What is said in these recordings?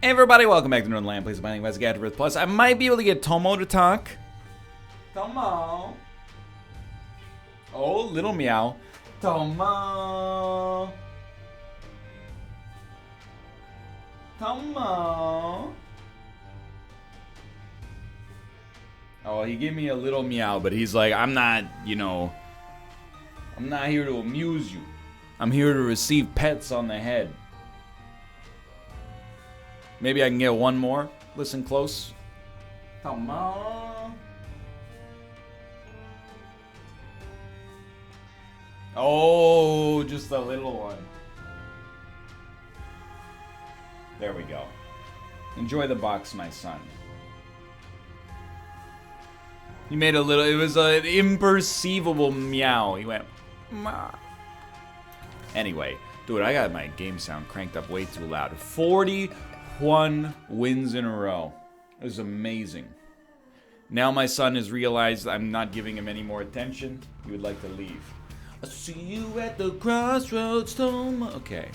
Hey everybody, welcome back to Northernlion. Please playing AFTERBIRTH Plus. I might be able to get Tomo to talk. Tomo. Oh, little meow. Tomo. Tomo. Oh, he gave me a little meow, but he's like, I'm not, I'm not here to amuse you. I'm here to receive pets on the head. Maybe I can get one more. Listen close. Come on. Oh, just a little one. There we go. Enjoy the box, my son. He made a little, it was an imperceivable meow. He went, ma. Anyway, dude, I got my game sound cranked up way too loud. 41 wins in a row. It was amazing. Now my son has realized I'm not giving him any more attention. He would like to leave. I'll see you at the crossroads, Tom. Okay.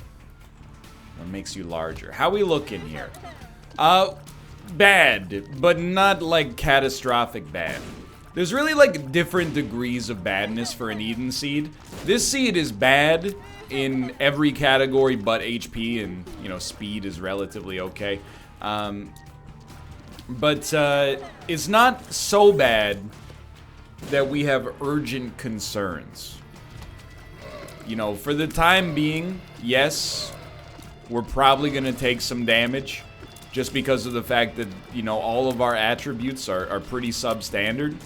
What makes you larger? How we looking here? Bad, but not like catastrophic bad. There's really like different degrees of badness for an Eden seed. This seed is bad in every category but HP, and speed is relatively okay. But it's not so bad that we have urgent concerns. For the time being, yes, we're probably gonna take some damage just because of the fact that, all of our attributes are pretty substandard.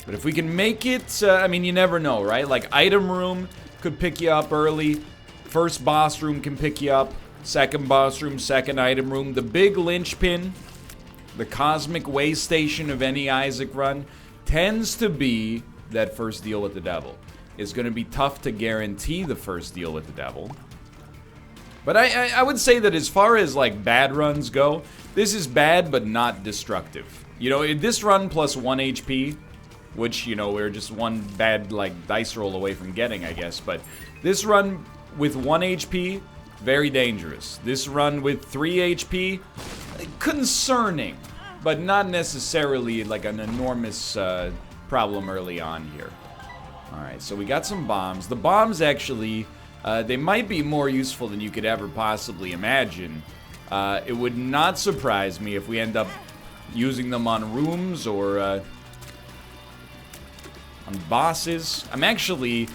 But if we can make it, you never know, right? Like, item room could pick you up early. First boss room can pick you up. Second boss room, second item room. The big linchpin, the cosmic way station of any Isaac run, tends to be that first deal with the devil. It's going to be tough to guarantee the first deal with the devil. But I would say that as far as, like, bad runs go, this is bad but not destructive. This run plus 1 HP... which, we're just one bad, dice roll away from getting, I guess. But this run with 1 HP, very dangerous. This run with 3 HP, concerning. But not necessarily, like, an enormous problem early on here. Alright, so we got some bombs. The bombs, actually, they might be more useful than you could ever possibly imagine. It would not surprise me if we end up using them on rooms or... on bosses. I'm actually...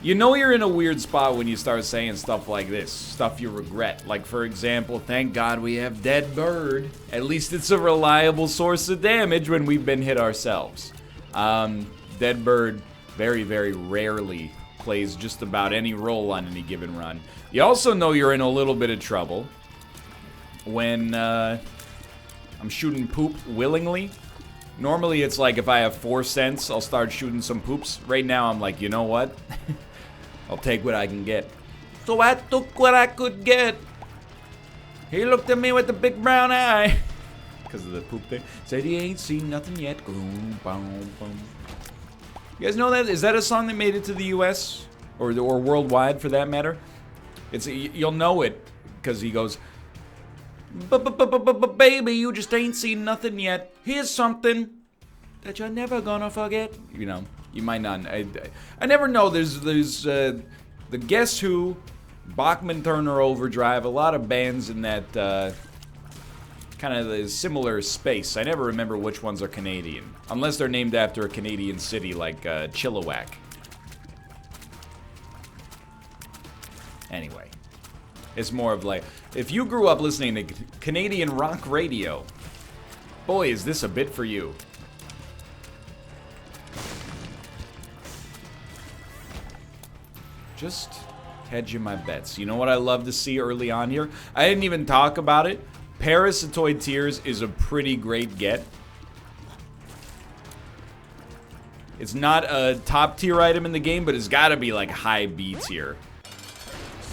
you're in a weird spot when you start saying stuff like this. Stuff you regret. Like, for example, thank God we have Dead Bird. At least it's a reliable source of damage when we've been hit ourselves. Dead Bird very, very rarely plays just about any role on any given run. You also know you're in a little bit of trouble when I'm shooting poop willingly. Normally, it's like if I have 4 cents, I'll start shooting some poops. Right now, I'm like, you know what? I'll take what I can get. So I took what I could get. He looked at me with the big brown eye. Because of the poop thing. Said he ain't seen nothing yet. Boom, boom, boom. You guys know that? Is that a song that made it to the US? Or worldwide, for that matter? You'll know it. Because he goes... baby, you just ain't seen nothing yet. Here's something that you're never gonna forget. You might not. I never know. There's the Guess Who, Bachman Turner Overdrive, a lot of bands in that kind of the similar space. I never remember which ones are Canadian, unless they're named after a Canadian city like Chilliwack. Anyway. It's more of like, if you grew up listening to Canadian rock radio, boy, is this a bit for you. Just hedging my bets. You know what I love to see early on here? I didn't even talk about it. Parasitoid Tears is a pretty great get. It's not a top tier item in the game, but it's gotta be like high B tier.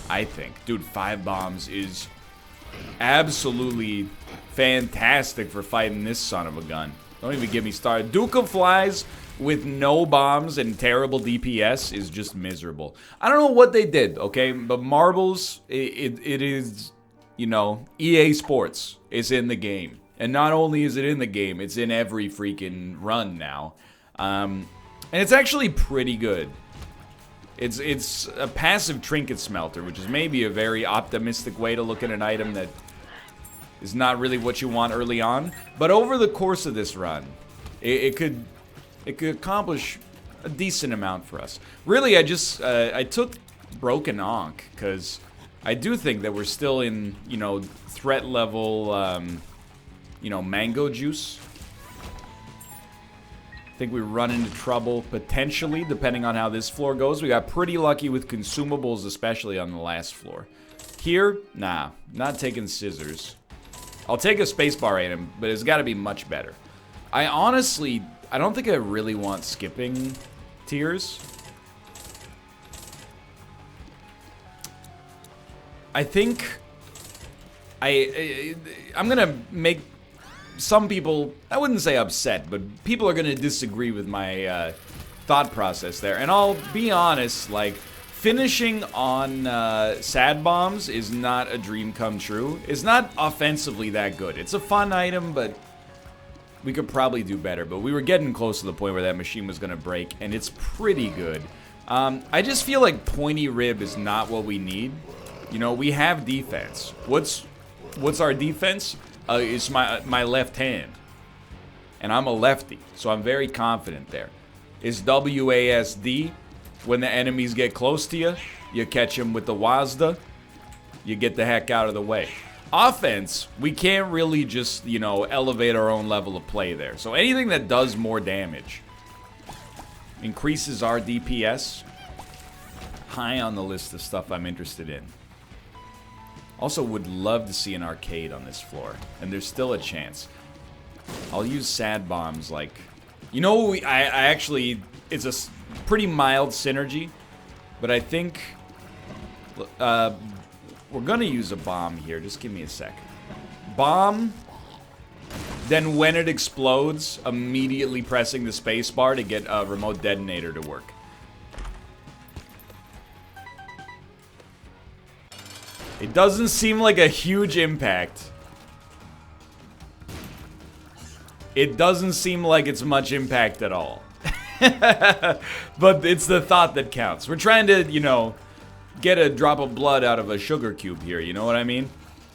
I think. Dude, 5 bombs is absolutely fantastic for fighting this son of a gun. Don't even get me started. Duke of Flies with no bombs and terrible DPS is just miserable. I don't know what they did, okay? But Marbles, it is, you know, EA Sports is in the game. And not only is it in the game, it's in every freaking run now. And it's actually pretty good. It's a passive trinket smelter, which is maybe a very optimistic way to look at an item that is not really what you want early on. But over the course of this run, it could accomplish a decent amount for us. Really, I took Broken Ankh because I do think that we're still in, you know, threat level, you know, mango juice. I think we run into trouble potentially, depending on how this floor goes. We got pretty lucky with consumables, especially on the last floor. Here, nah, not taking scissors. I'll take a spacebar item, but it's got to be much better. I don't think I really want skipping tiers. I think I'm gonna make some people, I wouldn't say upset, but people are gonna disagree with my thought process there. And I'll be honest, like, finishing on sad bombs is not a dream come true. It's not offensively that good. It's a fun item, but we could probably do better. But we were getting close to the point where that machine was gonna break, and it's pretty good. I just feel like pointy rib is not what we need. You know, we have defense. What's our defense? It's my left hand. And I'm a lefty, so I'm very confident there. It's WASD. When the enemies get close to you, you catch them with the WASD. You get the heck out of the way. Offense, we can't really just, you know, elevate our own level of play there. So anything that does more damage increases our DPS. High on the list of stuff I'm interested in. Also would love to see an arcade on this floor. And there's still a chance. I'll use sad bombs like... You know, I actually... It's a pretty mild synergy. But I think... we're gonna use a bomb here. Just give me a sec. Bomb. Then when it explodes, immediately pressing the spacebar to get a remote detonator to work. It doesn't seem like a huge impact. It doesn't seem like it's much impact at all. But it's the thought that counts. We're trying to, you know, get a drop of blood out of a sugar cube here, you know what I mean?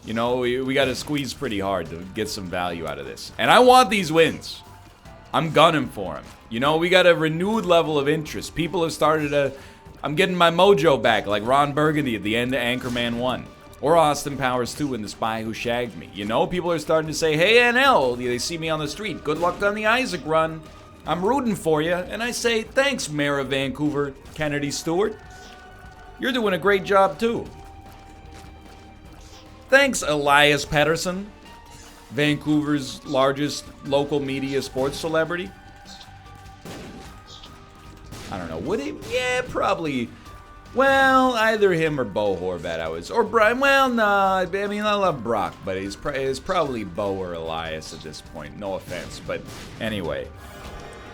You know, we gotta squeeze pretty hard to get some value out of this. And I want these wins. I'm gunning for them. You know, we got a renewed level of interest. People have started to... I'm getting my mojo back, like Ron Burgundy at the end of Anchorman 1. Or Austin Powers 2 in The Spy Who Shagged Me. You know, people are starting to say, hey, NL, they see me on the street. Good luck on the Isaac run. I'm rooting for you. And I say, thanks, Mayor of Vancouver, Kennedy Stewart. You're doing a great job, too. Thanks, Elias Pettersson, Vancouver's largest local media sports celebrity. I don't know, would he? Yeah, probably. Well, either him or Bo Horvat, or Brian. Well, nah, I mean, I love Brock, but it's probably Bo or Elias at this point. No offense, but anyway.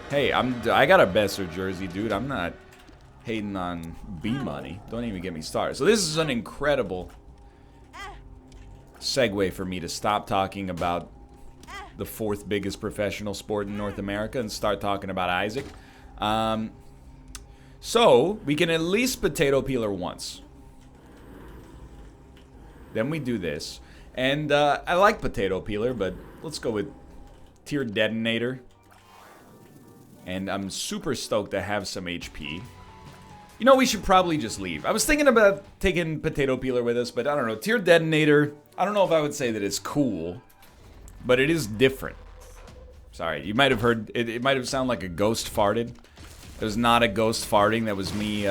Hey, I got a Besser jersey, dude. I'm not hating on B money. Don't even get me started. So this is an incredible segue for me to stop talking about the fourth biggest professional sport in North America and start talking about Isaac. So, we can at least potato peeler once. Then we do this. And I like potato peeler, but let's go with tier detonator. And I'm super stoked to have some HP. You know, we should probably just leave. I was thinking about taking potato peeler with us, but I don't know. Tier detonator, I don't know if I would say that it's cool, but it is different. Sorry, you might have heard, it might have sounded like a ghost farted. It was not a ghost farting, that was me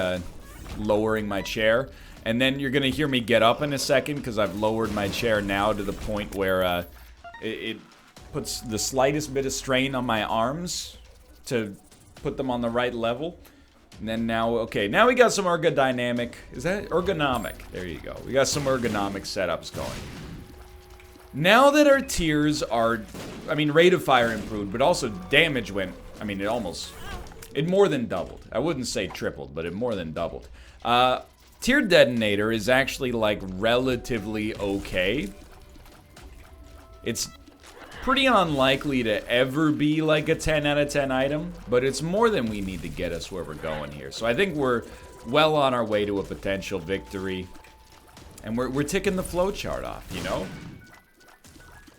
lowering my chair. And then you're gonna hear me get up in a second because I've lowered my chair now to the point where it puts the slightest bit of strain on my arms to put them on the right level. And then now, okay, now we got some ergodynamic, is that ergonomic? There you go. We got some ergonomic setups going. Now that our tiers are I mean, rate of fire improved, but also damage went, I mean, it more than doubled. I wouldn't say tripled, but it more than doubled. Tier Detonator is actually, like, relatively okay. It's pretty unlikely to ever be, like, a 10 out of 10 item, but it's more than we need to get us where we're going here. So I think we're well on our way to a potential victory. And we're ticking the flowchart off, you know?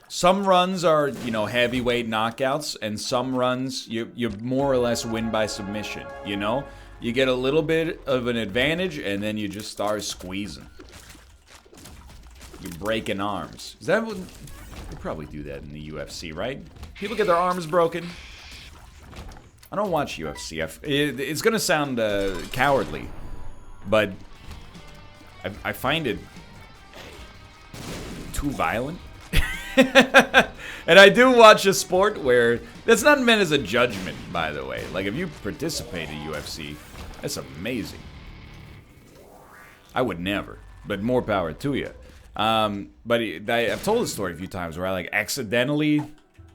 Some runs are, you know, heavyweight knockouts, and some runs you more or less win by submission, you know? You get a little bit of an advantage, and then you just start squeezing. You're breaking arms. Is that what... They probably do that in the UFC, right? People get their arms broken. I don't watch UFC. It's gonna sound cowardly, but I find it too violent. And I do watch a sport where that's not meant as a judgment, by the way. Like, if you participate in UFC, that's amazing. I would never, but more power to you. But I've told this story a few times where I, like, accidentally...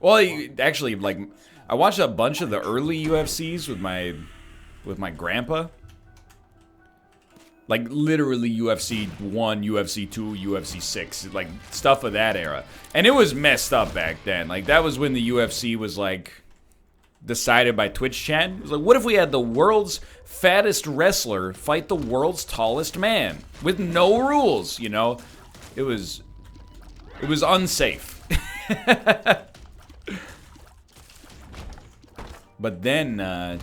Well, actually, like, I watched a bunch of the early UFCs with my grandpa. Like, literally UFC 1, UFC 2, UFC 6, like, stuff of that era. And it was messed up back then. Like, that was when the UFC was, like, decided by Twitch chat. It was like, what if we had the world's fattest wrestler fight the world's tallest man? With no rules, you know? It was unsafe. But then,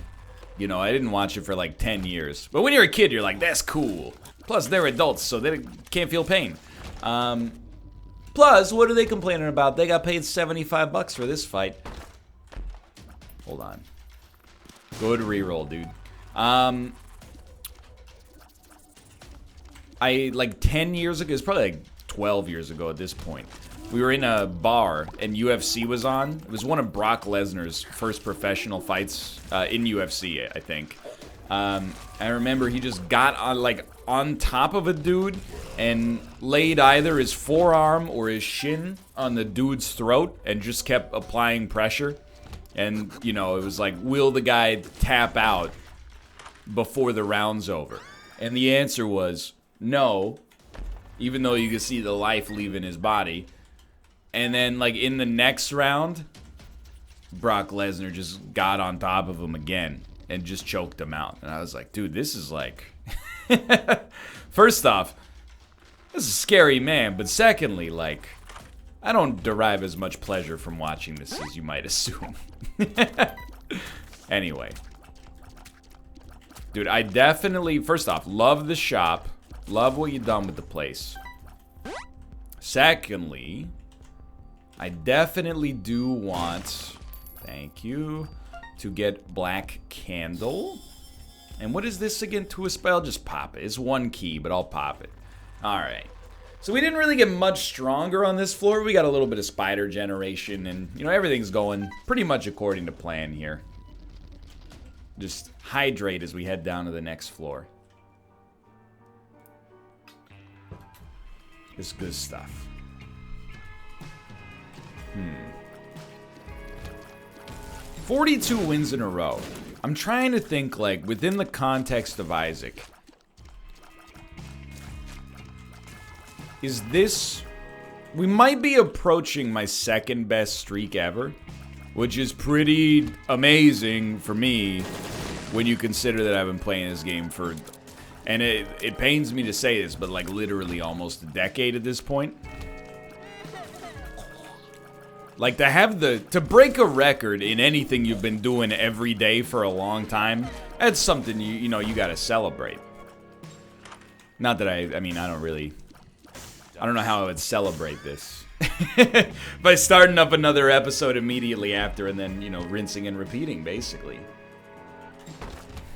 you know, I didn't watch it for like 10 years. But when you're a kid, you're like, that's cool. Plus, they're adults, so they can't feel pain. Plus, what are they complaining about? They got paid $75 for this fight. Hold on. Good reroll, dude. Like 10 years ago, it's probably like 12 years ago at this point. We were in a bar and UFC was on. It was one of Brock Lesnar's first professional fights in UFC, I think. I remember he just got on top of a dude and laid either his forearm or his shin on the dude's throat and just kept applying pressure. And, you know, it was like, will the guy tap out before the round's over? And the answer was no, even though you could see the life leaving his body. And then, like, in the next round, Brock Lesnar just got on top of him again and just choked him out. And I was like, dude, this is like... First off, this is a scary man. But secondly, like, I don't derive as much pleasure from watching this as you might assume. Anyway. Dude, I definitely... First off, love the shop. Love what you've done with the place. Secondly... I definitely do want, thank you, to get Black Candle. And what is this again? To a spell? Just pop it. It's one key, but I'll pop it. Alright. So we didn't really get much stronger on this floor. We got a little bit of spider generation, and, you know, everything's going pretty much according to plan here. Just hydrate as we head down to the next floor. This is good stuff. 42 wins in a row. I'm trying to think, like, within the context of Isaac. Is this... We might be approaching my second best streak ever, which is pretty amazing for me when you consider that I've been playing this game for... And it pains me to say this, but, like, literally almost a decade at this point. Like, to break a record in anything you've been doing every day for a long time, that's something you know you gotta celebrate. Not that I mean, I don't know how I would celebrate this. By starting up another episode immediately after and then, you know, rinsing and repeating, basically.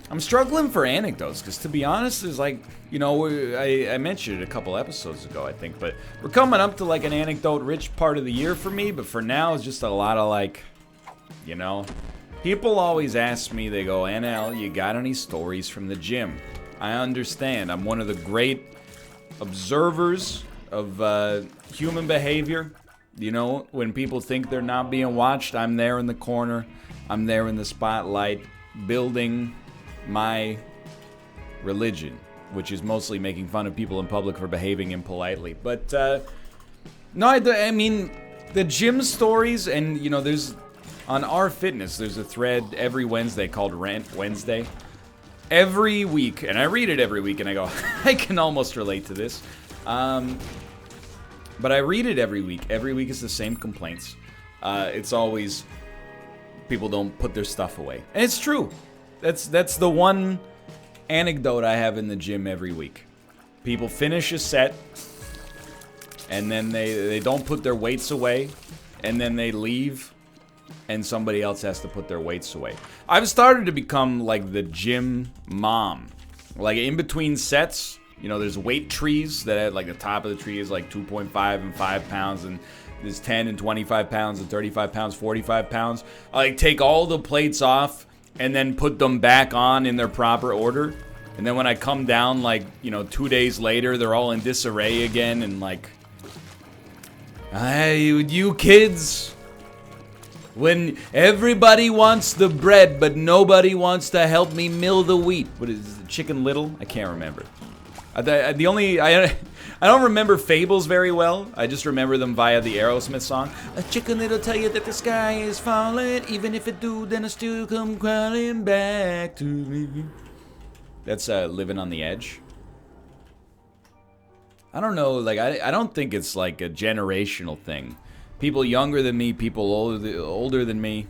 I'm struggling for anecdotes, because to be honest, there's like, you know, I mentioned it a couple episodes ago, I think, but we're coming up to like an anecdote-rich part of the year for me, but for now, it's just a lot of like, you know, people always ask me, they go, NL, you got any stories from the gym? I understand, I'm one of the great observers of human behavior, You know, when people think they're not being watched, I'm there in the corner. I'm there in the spotlight, building my religion, which is mostly making fun of people in public for behaving impolitely. But, no, I mean, the gym stories, and, you know, there's, on Our Fitness, there's a thread every Wednesday called Rant Wednesday. Every week, and I read it every week, and I go, I can almost relate to this. But I read it every week. Every week is the same complaints. It's always, people don't put their stuff away. And it's true. That's the one anecdote I have in the gym every week. People finish a set, and then they don't put their weights away, and then they leave, and somebody else has to put their weights away. I've started to become like the gym mom. Like in between sets, you know, there's weight trees that at like the top of the tree is like 2.5 and 5 pounds, and there's 10 and 25 pounds and 35 pounds, 45 pounds. I like take all the plates off and then put them back on in their proper order. And then when I come down, like, you know, 2 days later, they're all in disarray again, and like, hey, you kids, when everybody wants the bread, but nobody wants to help me mill the wheat. What is it, Chicken Little? I can't remember. I don't remember fables very well. I just remember them via the Aerosmith song. A chicken little tell you that the sky is falling. Even if it do, then it still come crawling back to me. That's Living on the Edge. I don't know, like, I don't think it's like a generational thing. People younger than me, people older than me,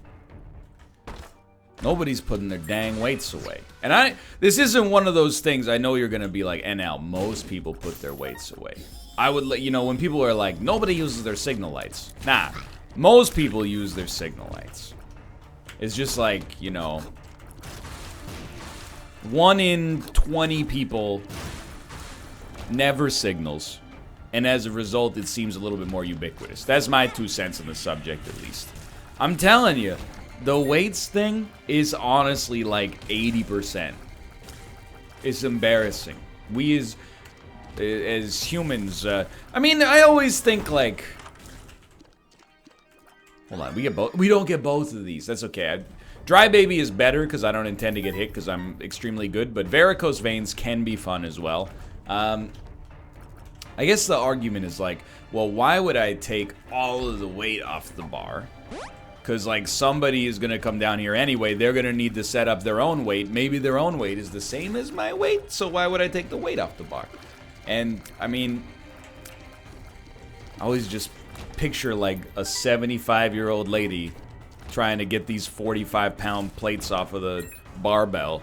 nobody's putting their dang weights away. And this isn't one of those things, I know you're gonna be like, NL, most people put their weights away. I would let you know, when people are like, nobody uses their signal lights. Nah, most people use their signal lights. It's just like, you know, 1 in 20 people never signals, and as a result, it seems a little bit more ubiquitous. That's my 2 cents on the subject, at least. I'm telling you, the weights thing is honestly like 80%. It's embarrassing. We as humans, I mean, I always think like, hold on, we don't get both of these. That's okay. Dry baby is better because I don't intend to get hit because I'm extremely good, but varicose veins can be fun as well. I guess the argument is like, well, why would I take all of the weight off the bar? Because, like, somebody is going to come down here anyway. They're going to need to set up their own weight. Maybe their own weight is the same as my weight, so why would I take the weight off the bar? And, I mean, I always just picture, like, a 75-year-old lady trying to get these 45-pound plates off of the barbell.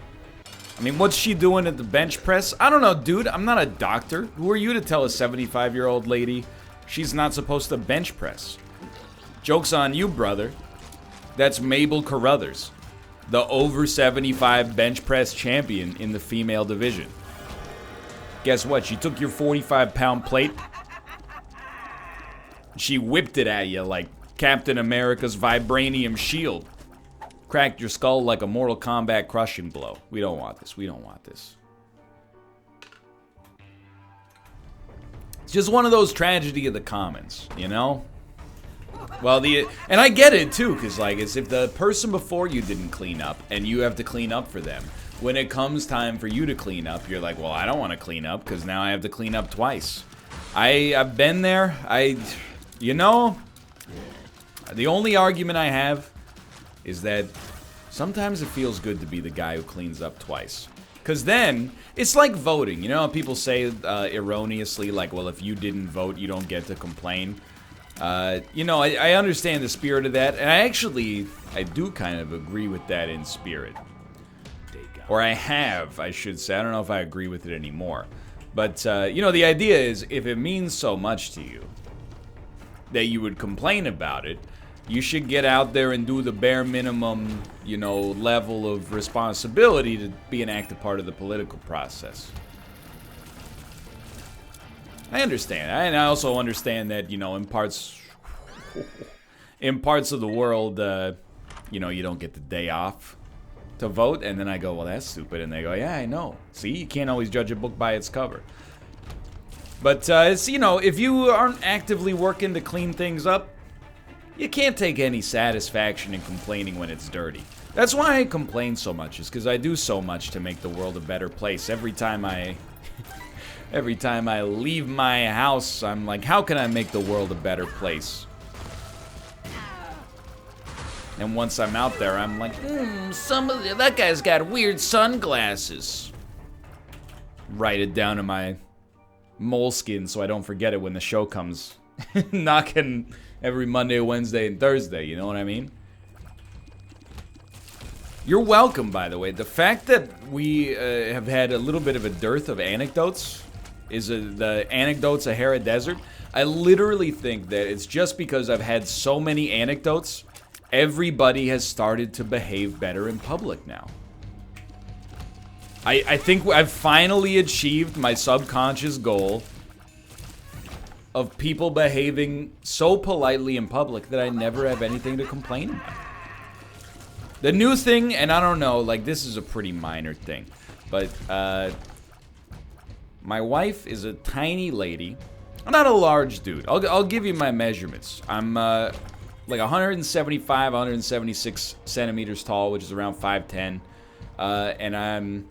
I mean, what's she doing at the bench press? I don't know, dude. I'm not a doctor. Who are you to tell a 75-year-old lady she's not supposed to bench press? Joke's on you, brother. That's Mabel Carruthers, the over 75 bench press champion in the female division. Guess what? She took your 45-pound plate. She whipped it at you like Captain America's vibranium shield. Cracked your skull like a Mortal Kombat crushing blow. We don't want this. We don't want this. It's just one of those tragedy of the commons, you know? Well, and I get it too, because like, it's if the person before you didn't clean up and you have to clean up for them, when it comes time for you to clean up, you're like, well, I don't want to clean up because now I have to clean up twice. I've been there. You know, the only argument I have is that sometimes it feels good to be the guy who cleans up twice. Because then, it's like voting. You know how people say erroneously, like, well, if you didn't vote, you don't get to complain. You know, I understand the spirit of that, and I do kind of agree with that in spirit. Or I should say. I don't know if I agree with it anymore. But, you know, the idea is, if it means so much to you that you would complain about it, you should get out there and do the bare minimum, you know, level of responsibility to be an active part of the political process. I understand. And I also understand that, you know, in parts of the world, you know, you don't get the day off to vote. And then I go, well, that's stupid. And they go, yeah, I know. See, you can't always judge a book by its cover. But, it's, you know, if you aren't actively working to clean things up, You can't take any satisfaction in complaining when it's dirty. That's why I complain so much, is because I do so much to make the world a better place. Every time I leave my house, I'm like, how can I make the world a better place? And once I'm out there, I'm like, that guy's got weird sunglasses. Write it down in my moleskin so I don't forget it when the show comes knocking every Monday, Wednesday, and Thursday. You know what I mean? You're welcome, by the way. The fact that we have had a little bit of a dearth of anecdotes is the anecdotes of Hera Desert. I literally think that it's just because I've had so many anecdotes, everybody has started to behave better in public now. I think I've finally achieved my subconscious goal of people behaving so politely in public that I never have anything to complain about. The new thing, and I don't know, like, this is a pretty minor thing, but my wife is a tiny lady. I'm not a large dude. I'll give you my measurements. I'm like 175, 176 centimeters tall, which is around 5'10", and I'm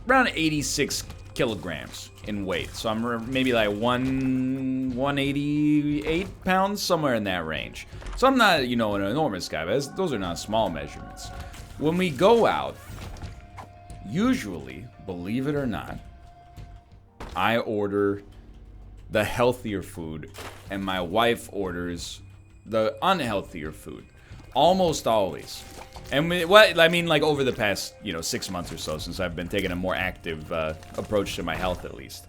around 86 kilograms in weight. So I'm maybe like 188 pounds, somewhere in that range. So I'm not, you know, an enormous guy, but those are not small measurements. When we go out, usually, believe it or not, I order the healthier food, and my wife orders the unhealthier food. Almost always. And I mean, like, over the past, 6 months or so, since I've been taking a more active approach to my health, at least.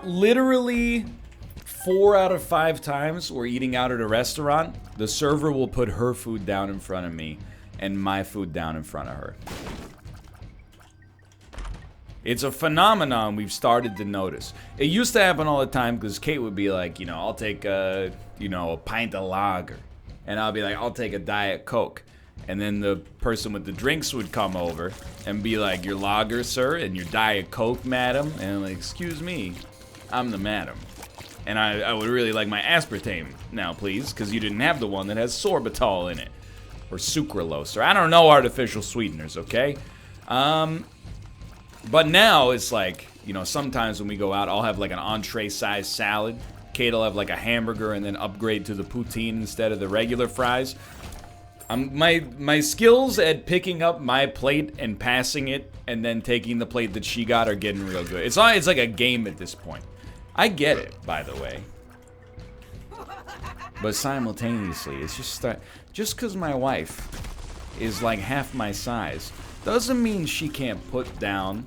Literally 4 out of 5 times we're eating out at a restaurant, the server will put her food down in front of me and my food down in front of her. It's a phenomenon we've started to notice. It used to happen all the time because Kate would be like, I'll take a pint of lager. And I'll be like, I'll take a Diet Coke. And then the person with the drinks would come over and be like, your lager, sir, and your Diet Coke, madam. And I'm like, excuse me, I'm the madam. And I would really like my aspartame now, please, because you didn't have the one that has sorbitol in it. Or sucralose, or I don't know, artificial sweeteners, okay? But now it's like, sometimes when we go out, I'll have like an entree-sized salad. Kate will have like a hamburger and then upgrade to the poutine instead of the regular fries. My skills at picking up my plate and passing it and then taking the plate that she got are getting real good. It's like a game at this point. I get it, by the way. But simultaneously, it's just because my wife is like half my size doesn't mean she can't put down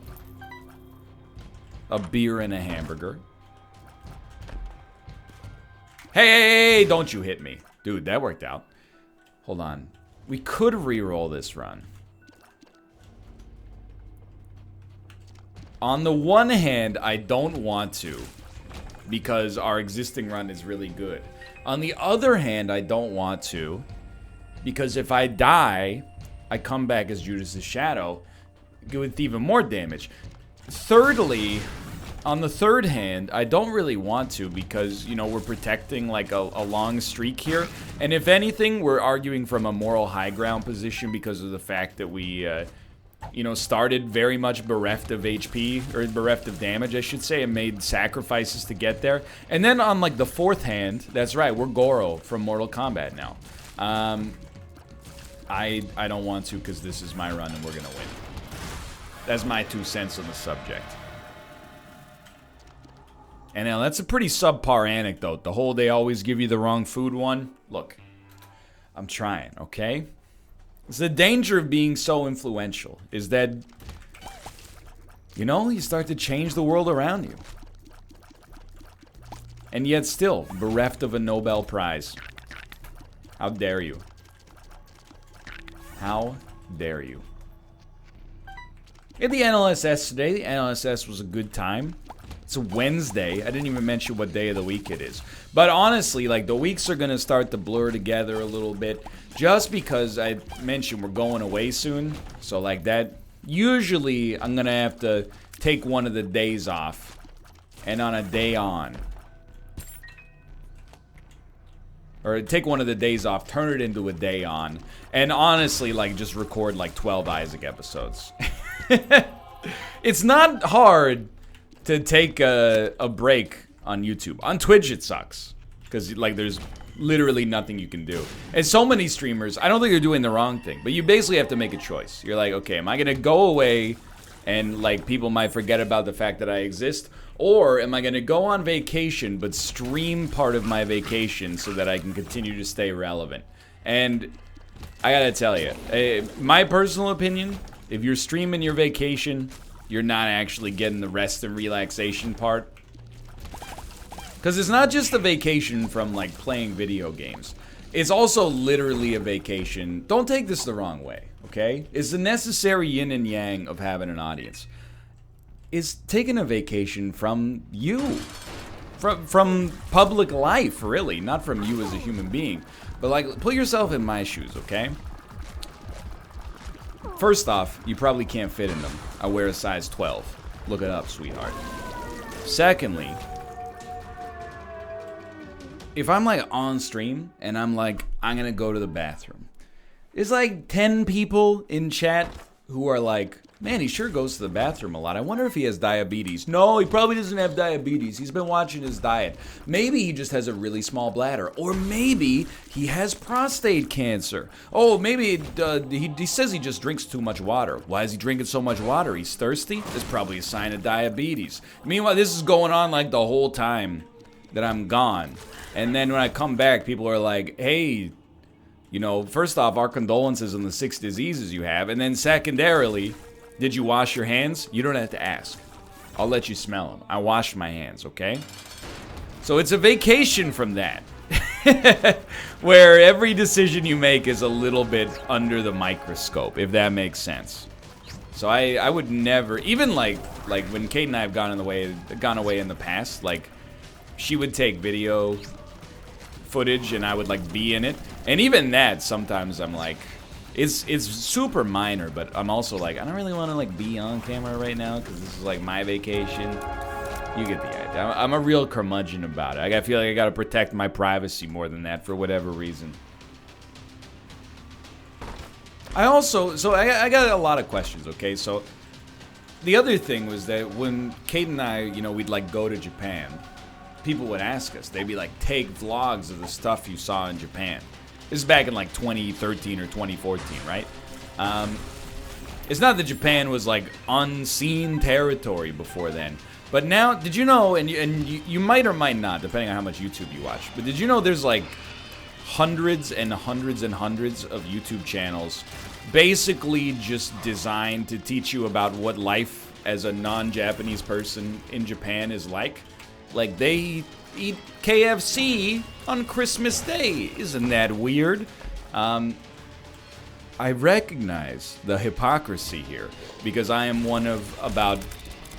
a beer and a hamburger. Hey, don't you hit me. Dude, that worked out. Hold on. We could re-roll this run. On the one hand, I don't want to, because our existing run is really good. On the other hand, I don't want to, because if I die, I come back as Judas's shadow with even more damage. Thirdly, on the third hand, I don't really want to because, we're protecting like a long streak here. And if anything, we're arguing from a moral high ground position because of the fact that we, started very much bereft of HP, or bereft of damage, I should say, and made sacrifices to get there. And then on like the fourth hand, that's right, we're Goro from Mortal Kombat now. I don't want to because this is my run and we're gonna win. That's my 2 cents on the subject. And now that's a pretty subpar anecdote. The whole they always give you the wrong food one. Look, I'm trying, okay? It's the danger of being so influential is that, you start to change the world around you. And yet still bereft of a Nobel Prize. How dare you? How dare you? At the NLSS today, the NLSS was a good time. It's a Wednesday. I didn't even mention what day of the week it is. But honestly, like, the weeks are going to start to blur together a little bit. Just because I mentioned we're going away soon. So, like, that, usually I'm going to have to take one of the days off. And on a day on, Or take one of the days off, turn it into a day on. And honestly, like, just record, like, 12 Isaac episodes. It's not hard to take a break on YouTube. On Twitch, it sucks. Because, like, there's literally nothing you can do. And so many streamers, I don't think they're doing the wrong thing. But you basically have to make a choice. You're like, okay, am I going to go away and, like, people might forget about the fact that I exist? Or am I going to go on vacation but stream part of my vacation so that I can continue to stay relevant? And I gotta tell you, my personal opinion, if you're streaming your vacation, you're not actually getting the rest and relaxation part. Because it's not just a vacation from, like, playing video games. It's also literally a vacation. Don't take this the wrong way, okay? It's the necessary yin and yang of having an audience. Is taking a vacation from you. From public life, really. Not from you as a human being. But, like, put yourself in my shoes, okay? First off, you probably can't fit in them. I wear a size 12. Look it up, sweetheart. Secondly, if I'm, like, on stream and I'm like, I'm gonna go to the bathroom. There's, like, 10 people in chat who are like, man, he sure goes to the bathroom a lot. I wonder if he has diabetes. No, he probably doesn't have diabetes. He's been watching his diet. Maybe he just has a really small bladder. Or maybe he has prostate cancer. Oh, maybe he says he just drinks too much water. Why is he drinking so much water? He's thirsty? That's probably a sign of diabetes. Meanwhile, this is going on like the whole time that I'm gone. And then when I come back, people are like, hey, you know, first off, our condolences on the 6 diseases you have. And then secondarily, did you wash your hands? You don't have to ask. I'll let you smell them. I washed my hands, okay? So it's a vacation from that. Where every decision you make is a little bit under the microscope, if that makes sense. So I would never, even like when Kate and I have gone away in the past, like, she would take video footage and I would, like, be in it. And even that, sometimes I'm like, it's super minor, but I'm also like, I don't really want to, like, be on camera right now because this is, like, my vacation. You get the idea. I'm a real curmudgeon about it. I feel like I gotta protect my privacy more than that for whatever reason. I got a lot of questions, okay? So, the other thing was that when Kate and I, you know, we'd, like, go to Japan, people would ask us. They'd be like, take vlogs of the stuff you saw in Japan. This is back in, like, 2013 or 2014, right? It's not that Japan was, like, unseen territory before then. But now, did you know, and you might or might not, depending on how much YouTube you watch, but did you know there's, like, hundreds and hundreds and hundreds of YouTube channels basically just designed to teach you about what life as a non-Japanese person in Japan is like? Like, they eat KFC on Christmas Day. Isn't that weird? I recognize the hypocrisy here because I am one of about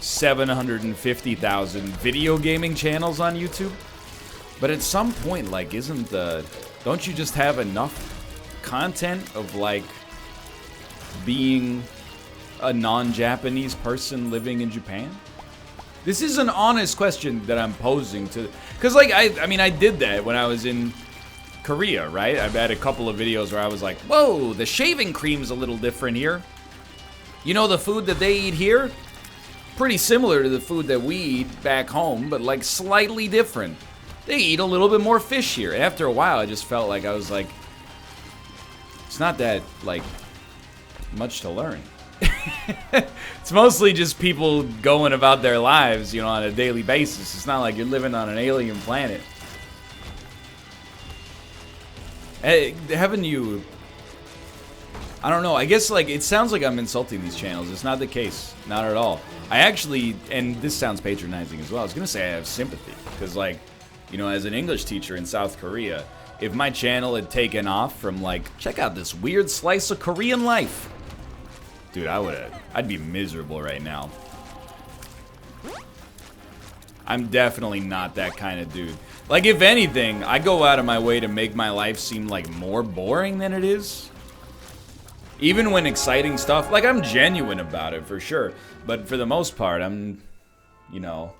750,000 video gaming channels on YouTube. But at some point, like, don't you just have enough content of, like, being a non-Japanese person living in Japan? This is an honest question that I'm posing to, because, like, I mean, I did that when I was in Korea, right? I've had a couple of videos where I was like, whoa, the shaving cream's a little different here. You know, the food that they eat here? Pretty similar to the food that we eat back home, but, like, slightly different. They eat a little bit more fish here. And after a while, I just felt like I was like, it's not that, like, much to learn. It's mostly just people going about their lives, you know, on a daily basis. It's not like you're living on an alien planet. Hey, haven't you... I don't know, I guess, like, it sounds like I'm insulting these channels. It's not the case. Not at all. I actually, and this sounds patronizing as well, I was gonna say I have sympathy. Because, like, you know, as an English teacher in South Korea, if my channel had taken off from, like, check out this weird slice of Korean life, dude, I'd be miserable right now. I'm definitely not that kind of dude. Like, if anything, I go out of my way to make my life seem, like, more boring than it is. Even when exciting stuff, like, I'm genuine about it, for sure. But for the most part, I'm, you know,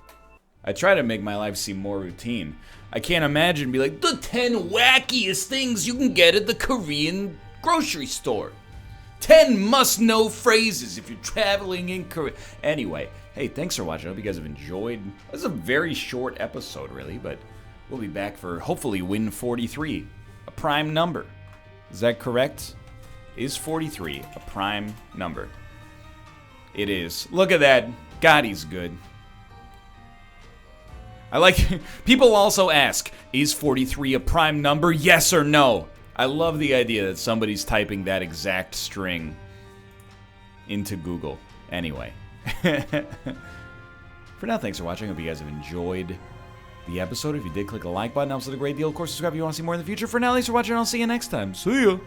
I try to make my life seem more routine. I can't imagine be like, the 10 wackiest things you can get at the Korean grocery store. 10 must-know phrases if you're traveling in Korea. Anyway, hey, thanks for watching. I hope you guys have enjoyed. This is a very short episode, really, but we'll be back for, hopefully, win 43, a prime number. Is that correct? Is 43 a prime number? It is. Look at that. God, he's good. I like, people also ask, is 43 a prime number? Yes or no? I love the idea that somebody's typing that exact string into Google. Anyway. For now, thanks for watching. I hope you guys have enjoyed the episode. If you did, click the like button. Helps with a great deal. Of course, subscribe if you want to see more in the future. For now, thanks for watching, and I'll see you next time. See ya!